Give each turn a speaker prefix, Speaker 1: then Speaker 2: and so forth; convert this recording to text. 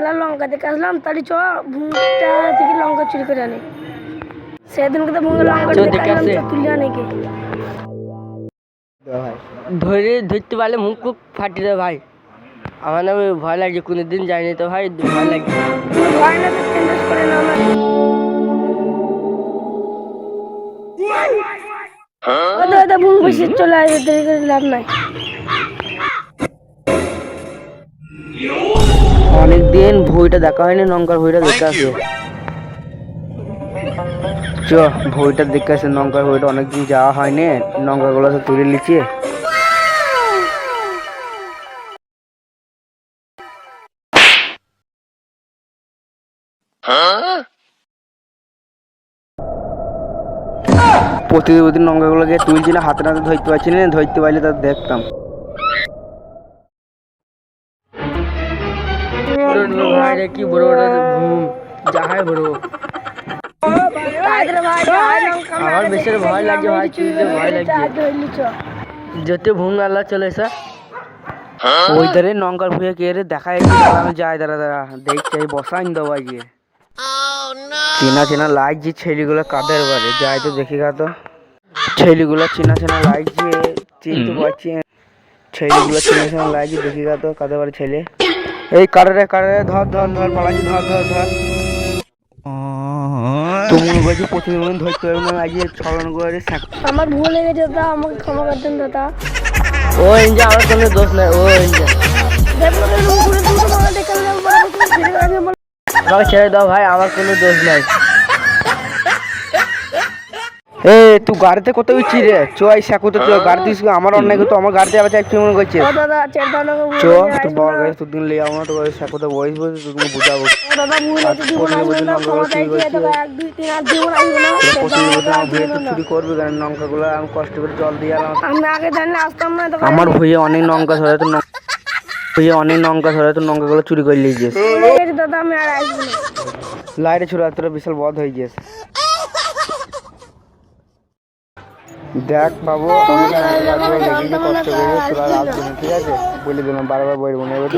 Speaker 1: মেলা লঙ্কা দেখে আসলাম, তাহলে চ ভুঁটা থেকে লঙ্কা চুরি করে আনে। সেদিনকে তো ভুঁগে লঙ্কা দেখে আসলাম, তুলে আনে কে ধরতে পারলে মুখ খুব ফাটি দেয় ভাই। আমার না ভয় লাগছে, কোনোদিন যায়নি তো ভাই, ভয় লাগছে। ভয় না তো চেঞ্জ করে না চলে আসবে, দেরি করে লাভ নাই। অনেকদিন ভইটা দেখা হয়নি, লঙ্কার ভইটা দেখে আসে। চ ভইটা দেখে আসে, লঙ্কার ভইটা অনেকদিন যাওয়া হয়নি, লঙ্কা গুলো সব তুলে নিচ্ছি। প্রতিদিন লঙ্কা গুলোকে তুলছি না, হাতে নাতে ধরতে পারছি না, ধরতে পারলে তা দেখতাম। কি বড় ঘুম যাহাই বড়, আমার বেশি ভয় লাগছে ভাই, ভয় লাগছে যেতে ভুম আল্লাহ চলে এসা। ওই ধারে লঙ্কার ভুঁয়ে কে রে দেখা যায়, দাঁড়া দাঁড়া দেখছি বসাইন দেবো গিয়ে। চেনা চেনা লাগছে ছেলেগুলো কাদের বাড়ি যাই তো দেখি গা, তো ছেলেগুলো চেনা চেনা লাগছে, চিনতে পারছি ছেলেগুলো চেনা চেনা লাগছে, দেখি গা তো কাদের বাড়ি ছেলে। এই কারে কারে ধর ধর ধর পালাচ্ছি, ধর ধর ধর। তুমি বলছি প্রতিদিন ধরতে হবে না, আজকে ছড়ানো করে। আমার ভুল হয়ে গেছে দাদা, আমাকে ক্ষমা করতেন দাদা। ও ইঞ্জা আমার কোনো দোষ নাই, ও ইঞ্জা আমাকে ছেড়ে দাও ভাই, আমার কোনো দোষ নাই। এ তুই গাড়িতে কত উঠছি রে, চোয়াই সাকুতে তো গাড়ি দিস, আমার অন্যায় করতো, আমার গাড়িতে আবার চাইছি মনে করছে। চো তুই বড় গাড়ি তুই দিন লিয়ে আমার তো সাকুতে বয়স বসে তুমি বুঝাবো। চুরি করবি কারণ লঙ্কা গুলো আমি কষ্ট করে জল দিয়ে আমার ভুঁয়ে অনেক লঙ্কা ধরে, তো ভুঁয়ে অনেক লঙ্কা ধরে, তো লঙ্কা গুলো চুরি করে নিয়ে গিয়েছে। দাদা আমি আর আসবো না, লাইটে ছোড়া তোরা বিশাল বধ হয়ে গিয়েছে। দেখ বাবু কষ্ট করে তোরা আসবি না, ঠিক আছে বলে দিলাম, বারবার বলবো না, এবার